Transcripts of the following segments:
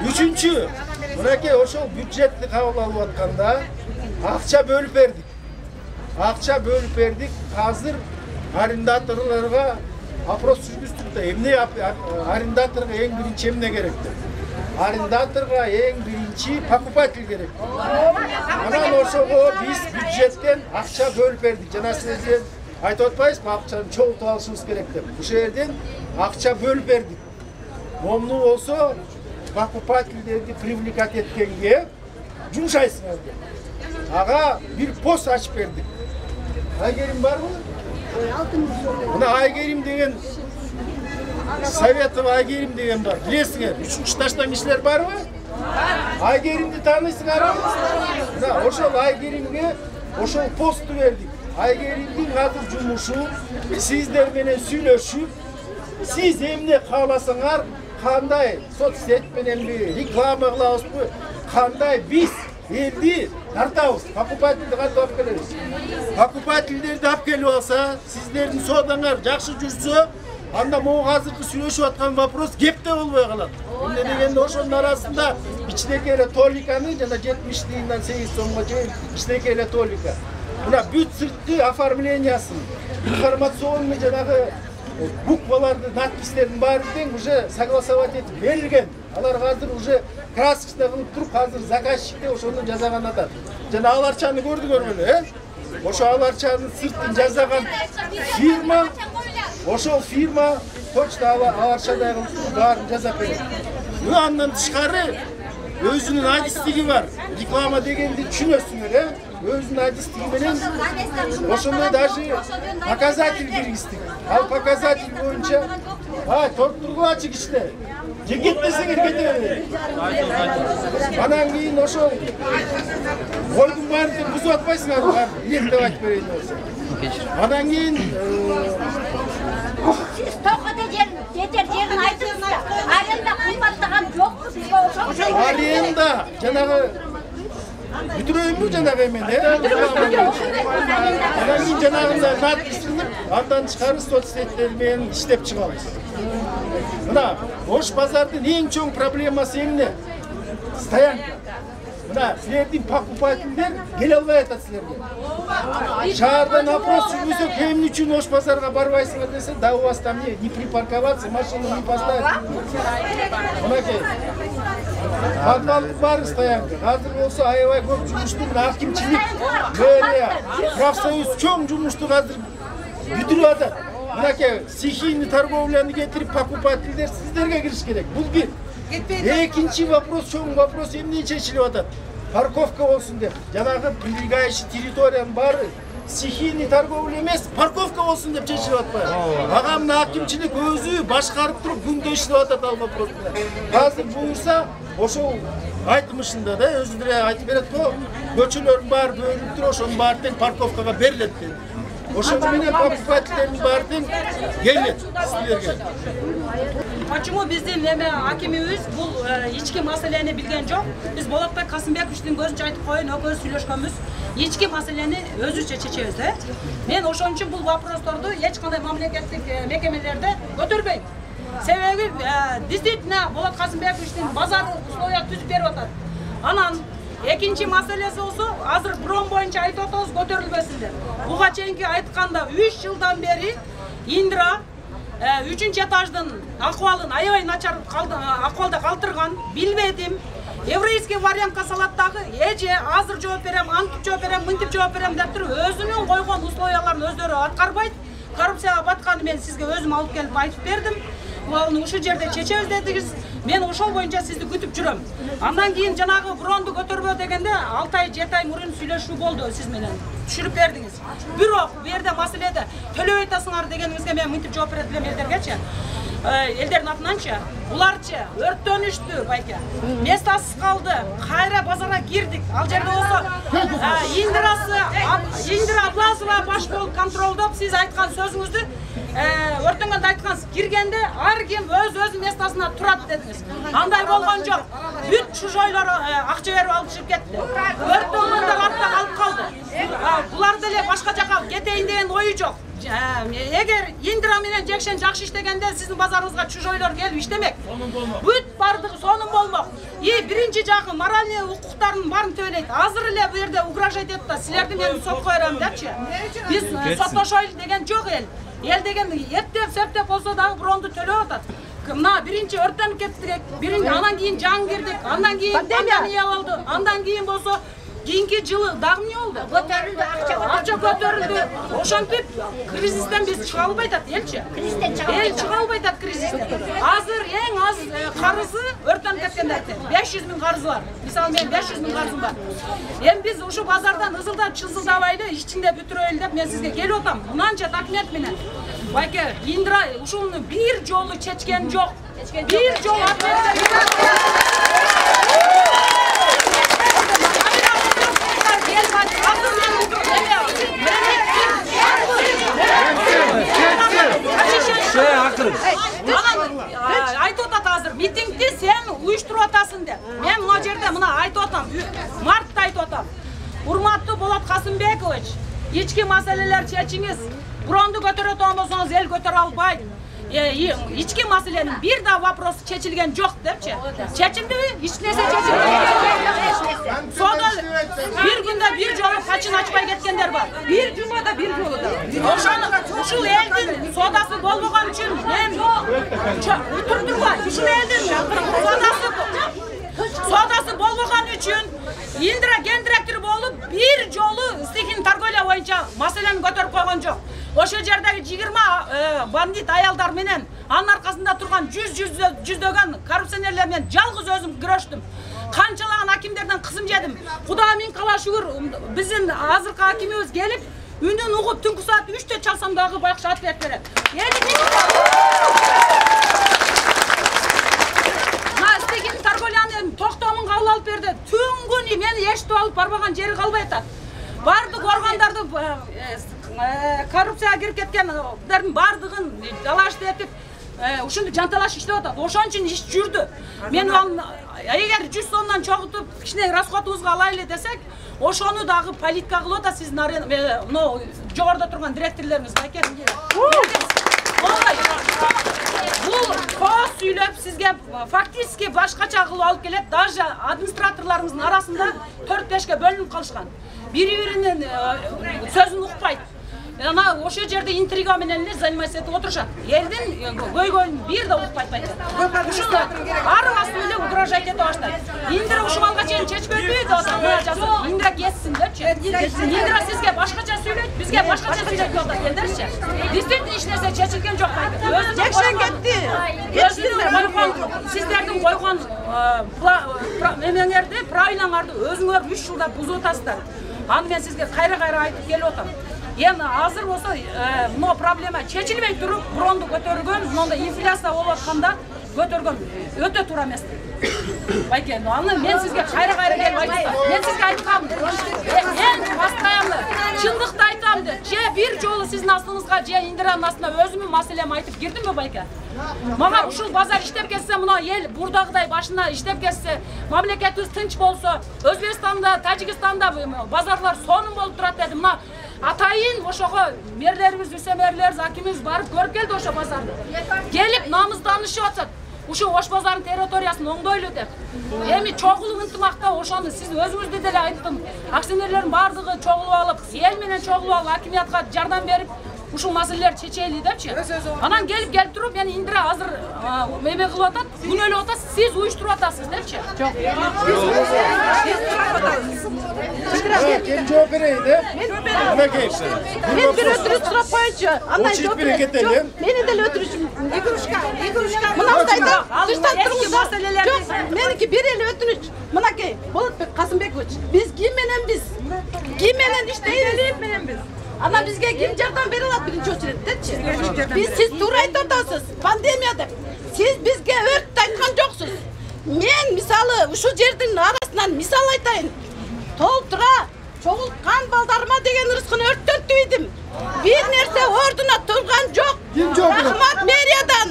Üçüncü, mınакей ошол бюджетти кабыл алып атканда акча бөлүп бердик. Акча бөлүп бердик. Азыр арендаторлорго опрос жүргүздүк да. Эмне арендаторго эң биринчи эмне керек деп. Арендаторго эң биринчи покупатель керек. Анан ошого биз бюджеттен акча бөлүп бердик. Жана сиздер айтып атпайсызбы, акчаны чогултуп алышыбыз керек деп. Ушул жерден акча бөлүп бердик. Момну болсо покупательдерди привлекать эткенге жумшайсыңар деп. Ага бир пост ачып бердик. Айгерим барбы? Мына Айгерим деген Советов Айгерим деген бар. Билесиңер, 3-чү этаждан кишилер барбы? Айгеримди тааныйсыңарбы? Мына ошол Айгеримге ошол постту бердик. Айгеримдин азыр жумушу сиздер менен сүйлөшүп, сиз эмне кааласаңар, кандай соцсет мененби, реклама кылабызбы, кандай биз элди тартабыз, покупательди кантип алып келебиз. Покупательдерди алып келип алса, сиздердин соодаңар жакшы жүрсө, анда могу азыркы сүйлөшүп аткан вопрос кепте болбой калат. Эмне дегенде ошонун арасында кичинекей эле толиканы жана 70 тыйындан 8 сомго чейин кичинекей эле толика. Мына бүт сырткы оформлениясын, информационный жанагы букваларды, надпистердин баарын уже согласовать этип берилген. Алар азыр уже красочный кылып туруп, азыр заказчикте ошону жасаган атат. Жана аларчаны көрдүңөр беле, ошо аларчанын сыртын жасаган фирма, ошол фирма почта аларчадай кылып баарын жасап берет. Андан тышкары өзүнүн адистиги бар. Реклама дегенди түшүнөсүңөр, өзүнүн адистиги менен ошондой даже показатель киргиздик. Ал показатель боюнча толтургулачы кишилер. Же кетпесеңер кете. Анан кийин ошол ойдун баарын бузуп атпайсыңар, илеттеп айтып берейин болсо. Анан кийин Siz Tokat'a yeter yerin aydınızda. Arenda kıymattığım yok mu sizde ошол? Arenda, janagı бүтүрөйүнбү жанагы эмен, Анан кийин жанагында надписилип, андан тышкары соцсеттер менен иштеп чыгабыз. Мына Ош базардын эң чоң проблемасы эмне? Стоянка. Мына силердин покупательдер келе албай атат силерге. Шаардан опрос жүргүзсөк, эмне үчүн Ош базарга барбайсыңар десе, да у вас там не припарковаться, машину не поставить. Мынакей. Подвалдын баары стоянка. Азыр болсо аябай көп жумушту акимчилик, мэрия, профсоюз чоң жумушту азыр бүтүрүп атат. Мынакей стихийный торговляны кетирип, покупательдер сиздерге кириш керек. Бул бир. Экинчи вопрос, чоң вопрос эмне чечилип атат? Парковка болсун деп. Жанагы прилегающий территориянын баары стихийный торговля эмес, парковка болсун деп чечилип атпайбы? Ага мына акимчилик өзү башкарып туруп күндө иштеп атат ал вопросты. Азыр буюрса, ошол айтымышында да өзү деле айтып берет го, көчөлөрдүн баары бөлүнүп туруп, ошонун баары тең парковкага берилет деп. Ошону менен покупательдердин баары тең келет силерге. Почему биздин акимибиз бул ички маселени билген жок? Биз Болотбек Касымбековичтин көзүнчө айтып коеюн, экөөбүз сүйлөшкөнбүз. Ички маселени өзүбүзчө чечебиз да. Мен ошон үчүн бул вопросторду эч кандай мамлекеттик мекемелерде көтөрбөйм. Себеби действительно Болот Касымбековичтин базары условия түзүп берип атат. Анан экинчи маселеси болсо, азыр брон боюнча айтып атабыз, көтөрүлбөсүн деп. Буга чейинки айтканда 3 жылдан бери Индра 3-чү этаждын акыбалын аябай начар акыбалда калтырган, билбедим. Еврейский вариантка салат дагы, эже азыр жооп берем, антип жооп берем, мынтип жооп берем деп туруп, өзүнүн койгон условияларын өздөрү аткарбайт. Коррупцияга батканы мен сизге өзүм алып келип айтып бердим. Аны ушул жерде чечебиз дедиңиз. Мен ошол боюнча сизди күтүп жүрөм. Андан кийин жанагы бронду көтөрбө дегенде 6 ай 7 ай мурун сүйлөшүү болду сиз менен. Түшүрүп бердиңиз. Бирок бу жерде маселеде төлөбөй атасыңар дегениңизге мен мынтип жооп берет элем элдергечи. Элдердин атынанчы, буларчы өрттөнүштү байке. Местасыз калды. Кайра базарга кирдик. Ал жерде болсо Индира Аблазова баш болуп контролдоп сиз айткан сөзүңүздү өртөнгөндө айткансыз. Киргенде ар ким өз местасына турат дедиңиз. Андай болгон жок. Бүт чужойлор акча берип алып чыгып кетти. Өртөнгөндөр артта калып калды. Булар деле башка жака кетейин деген ою жок. Эгер Индира менен Жекшен жакшы иштегенде сиздин базарыңызга чужойлор келип иштемек. Бүт бардыгы сонун болмок. биринчи жагы моральный укуктардын баарын төлөйт. Азыр эле бу жерде угрожать этип да, силерди мен сотко берем депчи. Биз соттошойлу деген жок эл. Эл деген эптеп септеп болсо дагы бронду төлөп атат. Мына биринчи өрттөнүп кеттик, биринчи андан кийин жаң кирдик, андан кийин пандемия болду, андан кийин болсо кийинки жылы дагы эмне болду? Көтөрүлдү, Акча көтөрүлдү. Ошентип кризистен биз чыга албай атат элчи. Эл чыга албай атат кризистен. Азыр эң аз карызы өрттөнүп кеткендердин 500 000 карызы бар. Мисалы мен 500 000 карызым бар. Эми биз ушу базардан ызылдап чызылдабайлы ичинде бүтүрөйлү деп мен сизге келип атам. Мынанча документ менен. Байке, Индира ушуну бир жолу чечкен жок. Бир жолу айтып атат азыр митингди сен уюштуруп атасың деп. Мен мына жерде мына айтып атам. Мартта айтып атам. Урматтуу Болот Касымбекович, ички маселелер чечиңиз. Бронду көтөрө турсаңыз эл көтөрө албайт. Ички маселенин бир да вопросу чечилген жок депчи. Чечилдиби? Эч нерсе чечилген. Сода бир күндө бир жолу качын ачпай кеткендер бар. Bir cumada bir yolu da. Ошону ушул элдин содасы болбогон үчүн мен турдурбай. Ушул элдин содасы болбогон үчүн Индира ген директору болуп бир жолу стихийный торговля боюнча маселени көтөрүп койгон жок. Ошол жердеги 20 бандит аялдар менен анын аркасында турган жүздөгөн коррупционерлер менен жалгыз өзүм күрөштүм. Канчалаган акимдерден кызым жедим. Кудайга миң кала шүгүр биздин азыркы акимибиз келип, үнүн угуп түнкү саат 3-те чалсам дагы байкуш ответ берет. Стихийный торговляны токтомун кабыл алып берди. Түн күнү мени эшитип алып барбаган жери калбай атат. Бардык органдарды коррупцияга кирип кеткендердин бардыгын талашты этип, ушунду жанталаш иштеп атат. Ошон үчүн иш жүрдү. Мен эгер 100 сомдон чогултуп кичине расходубузга алайлы десек, ошону дагы политика кылып атат сиздин мына жогоруда турган директорлоруңуз байке. Бул коо сүйлөп сизге фактически башкача кылып алып келет. Даже администраторлоруңуздун арасында 4-5ке бөлүнүп калышкан. Бири-биринин сөзүн укпайт. Ана ошо жерде интрига менен эле заниматься этип отурушат. Элдин көйгөйүн бир да укпайт байке. Ушул ары басып эле угрожать этип баштайт. Индира ушул балга чейин чечпедиби деп атат. Мына жазып, Индира кетсин депчи. Индира сизге башкача сүйлөйт, бизге башкача сүйлөйт деп атат келдирчи. Действительно эч нерсе чечилген жок байке. Жекшен кетти. Сиздердин койгон эмеңерди, правилаңарды өзүңөр 3 жылда бузуп атасыздар. Аны мен сизге кайра-кайра айтып келип атам. Эми азыр болсо мына проблема чечилбей туруп, бронду көтөргөн, мындай инфляция болуп атканда көтөргөн өтө туура эмес. Байке, аны мен сизге кайра-кайра келип айтам. Мен сизге айткам. Мен постоянно чындыкты айтам деп. Же бир жолу сиздин астыңызга, же Индиранын астына өзүмдүн маселеми айтып кирдимби байке? Мага ушул базар иштеп кетсе, мына эл бурдагыдай башына иштеп кетсе, мамлекетибиз тынч болсо, Өзбекстанда, Тажикстанда базарлар сонун болуп турат дедим. Мына атайын ошого мерлерибиз, вице-мерлерибиз, акимибиз барып көрүп келди ошо базарды. Келип намызданышып атат. Ушу Ош базарынын территориясын оңдойлу деп. Эми чогулуп ынтымакта ошону сиз өзүңүздү деле айттым. Акционерлердин бардыгы чогулуп алып, эл менен чогулуп алып, акимиятка жардам берип, ушул маселелерди чечели депчи. Анан келип туруп, мен Индира азыр эме кылып атат, күнөөлөп атат, сиз уюштуруп атасыз депчи. Жок. Кем жооп берейин деп? Мынакей. Мен бир өтүрүш сурап коечу. Андан жооп берейин. Менин деле өтүрүшүм. Игрушка. Мынандайда тыштан тургуза. Жок, меники бир эле өтүнүч. Мынакей, Болотбек Касымбекович, биз ким менен иштейбиз менен биз. Ана бизге ким жардам бере алат биринчи очереддечи? Биз сиз туура айтып атасыз, пандемия деп. Сиз бизге өрттү айткан жоксуз. Мен мисалы ушул жердин арасынан мисал айтайын. Толтура чогулткан балдарыма деген ырыскын өрттөнтүп идим. Бир нерсе ордуна турган жок. Рахмат мэриядан.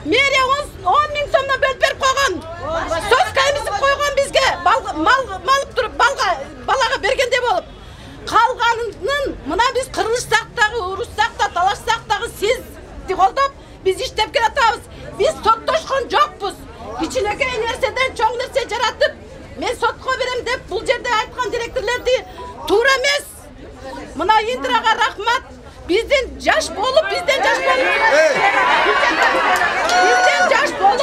Мэрия 10 000 сомдон бөлүп берип койгон. Соскаймызды койгон бизге. Мал туруп балага бергендей болуп. Калганын мына биз кырылышсак дагы, урушсак да, талашсак дагы сизди колдоп биз иштеп келатабыз. Биз соттошкон жокпуз. Кичинекей нерседен чоң нерсе жаратып, men sotko berem dep bul jerde aytkan direktorlardy tуура эмес. Mına Indiraga rahmat. Bizden yaş bolup, bizden yaş bolup. Bizden yaş bolup.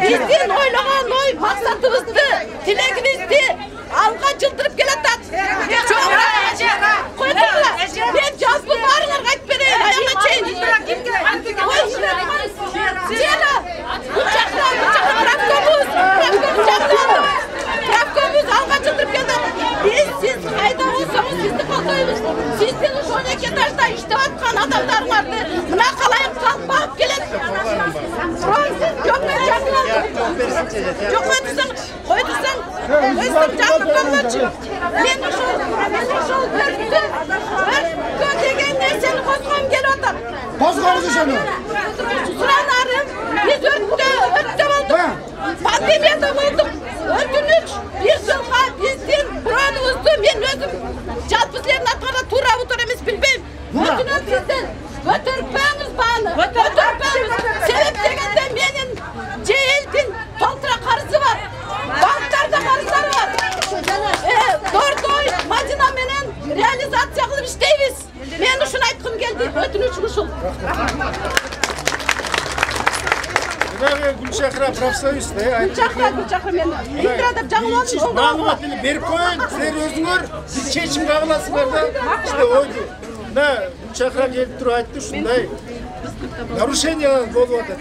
Bizden oylagan oy maksatımızdı, tilegimizdi. Alga çıldırıp geletat. Çok rahat. Koydular. Ben caz bunlarla kayıt vereyim. Ayağına çeyin. Cela. Bıçakla. Trafkomuz alga çıldırıp geletat. Siz hayda olsanız sizni kollayız. Sizden şu 12 etaşta işte atkan adamlar vardı. Buna kalayım kalkmak gelin. Siz çok mu canlı? Çok mu ötüsün? Koyduysan. Özüm canlı kalmaçı. Ben şu örtüsün. Degen seni kozgam gel otam. Kozgamızı seni. Suranarım. Biz örtüde olduk. Pandemiyada olduk. Öldünüç. Bir yılga bizden buranımızdı. Ben özüm çalpızlarına tara tura oturamız bilmem. Öldünüç sizden. Götürpeniz bana. Götürpeniz. Sebep degende benim Ceyel'din Toltra karısı var. Banklarda karıları var. Dordoy macina menen realizatsiya kılıp işteybiz. Men uşun aytkım geldi. Ötünüç uşul. Gülçakra profsoyuz da. Gülçakra men. İndiradap жаңыл oldum. Malumatını berip koyun. Sizler özüngөр siz çeşim kabılasыңlar da. İşte oydu. Da Gülçakra gelip turup aytты ушундай. Нарушениялар болуп атат.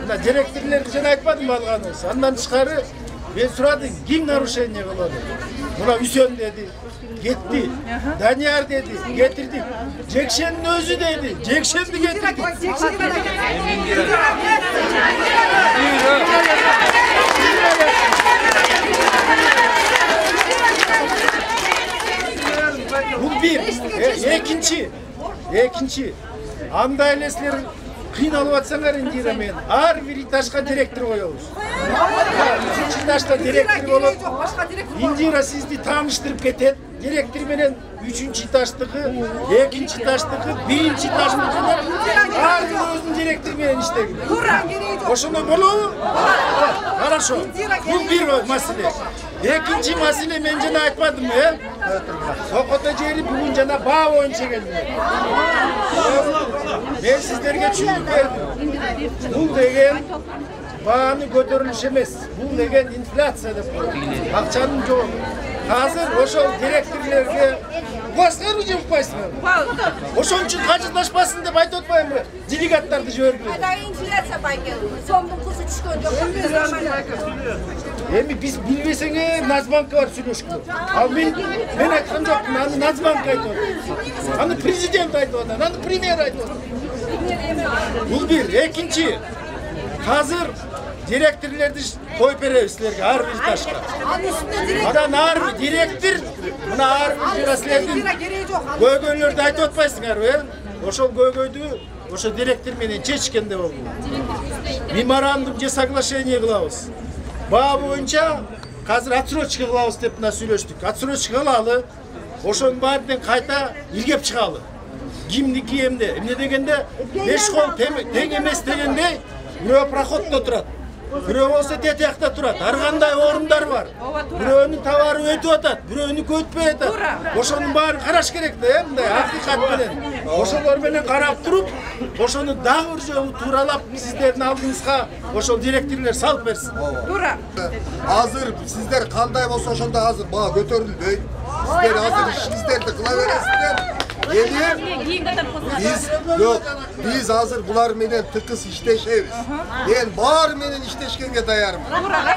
Мына директорлер жана айтпадым алганыбыз. Андан тышкары мен сурадым, ким нарушение кылды? Мына Үсен деди, кетти. Данияр деди, кетирдик. Жекшенин өзү деди, Жекшенди кетирдик. Bu bir. Экинчи. Андай элесилер кыйналып атсаңар Индира мен ар бир этажга директор коебуз. Үчүнчү этажда директор болот. Индира сизди тааныштырып кетет. Директор менен үчүнчү этаждагы, экинчи этаждагы, биринчи этаждагы ар бир өзүнүн директор менен иштеген. Ошондой болобу? Хорошо. Бул бир маселе. Экинчи маселе мен жана айтпадым, Сокото жери бүгүн жана баа боюнча келди. Мен сиздерге түшүндүрүп бердим. Бул деген бааны көтөрүлүш эмес. Бул деген инфляция деп коет. Акчанын жогу. Азыр ошол директорлерге басканы жыппайсыңар. Ошон үчүн качылдашпасын деп айтып атпаймынбы? Делегаттарды жибербей. Инфляция байкел. Сомдун кызы түшкөн жок. Эми биз билбесең Нацбанкка барып сүйлөшкүлө. Ал мен айткан жокмун, аны Нацбанк айтып атат. Аны президент айтып атат, аны премьер айтып атат. Бул бир, экинчи. Азыр директорлерди коюп беребиз силерге ар бир этажга. Анан ар бир директор, мына ар бир силердин көйгөйлөрдү айтып атпайсыңарбы? Ошол көйгөйдү ошо директор менен чечкенде болду. Меморандум же соглашение кылабыз. Баа боюнча азыр отсрочка кылабыз деп мына сүйлөштүк. Отсрочка кылалы, ошонун баарын кайта илгеп чыгалы. Кимдики эмне? Эмне дегенде 5 кол тең эмес дегенде бирөө проходдо турат. Бирөө болсо тетиякта турат. Ар кандай орундар бар. Бирөөнүн товары өтүп атат, бирөөнүкү өтпөй атат. Ошонун баарын караш керек да, мындай акыйкат менен. Ошолор менен карап туруп, ошону дагы бир жолу тууралап сиздердин алдыңызга ошол директорлор салып берсин. Туура. Азыр сиздер кандай болсо ошондой азыр баа көтөрүлбөйт. Сиздер азыр ишиңиздерди кыла бересиздер. Biz hazır bular menen tıkız işteşebiz. Ben bari menen işteşkenge dayarım.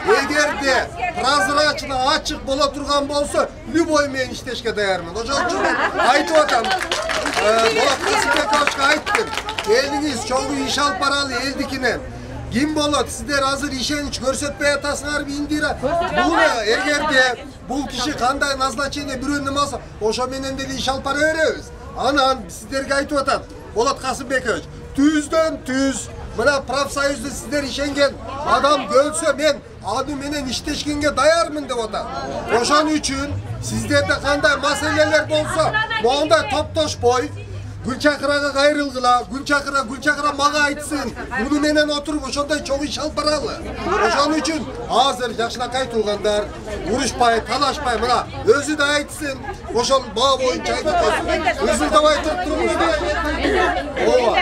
Eğer de prozraçlı açık bola turgan bolsa, lüboy menen işteşke dayarım. Oşon üçün aytıp atam. Bola Kasımpaşa ayttım. Eliniz çoğu iş al paralı eldikine. Kim bolat sizler hazır işen hiç görsetmeye atasınlar bir Indira. Bu ne? Eğer de bu kişi kanday nazlaçene bir önlem alsa, oşa menen dedi iş al para veririz. Anan sizlerge aytıp atam. Bolat Kasımbekovich, tüzdön tüz. Mına profsoyuzda sizler işengen adam gölse men adı menen işteşkenge dayarmın dep atam. Oşan üçün sizlerde kanday maseleler bolsa, bu anda toptoş boy. Gülçakır'a gayrılgıla, Gülçakır'a maga aytsın. Bunu menen oturup oşonday çok iş alып baralı. Oşon üçün hazır yaşınakay tuğgandar, uruşpay, talaşpay mına özü de aytsın. Oşon bağ boyunca aytıp koysun. Özü de aytıp durmuştu. Ova.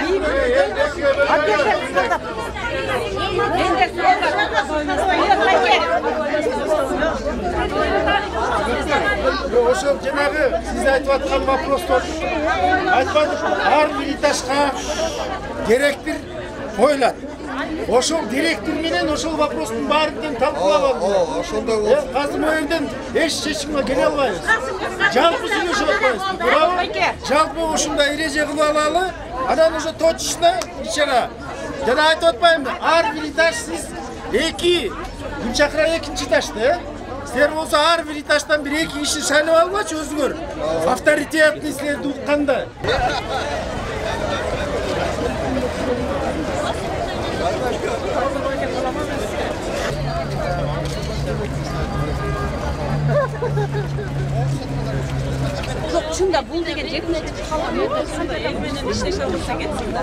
Oşol janagı siz aytıp atkан вопрос айтпадык. Ар бир этажга директор коюлат. Ошол директор менен ошол вопростун баарын талкуулап алдык. Ошондой болсун. Азыр бул жерден эч чечимге келе албайбыз. Жалпы сүйлөшүп атпайбыз. Туурабы? Жалпы ушундай эреже кылып алалы. Анан уже точечно ичара. Жана айтып атпаймынбы? Ар бир этаж сиз эки Гүлчакыра экинчи этажда. Силер болсо ар бир этаждан бир эки киши шайлап алгачы өзүңөр. Авторитетный силерди укканда. Жоқ, шында бұл деген жекіне жетіп қалған. Сонда егменен иштеши алса кетсин да.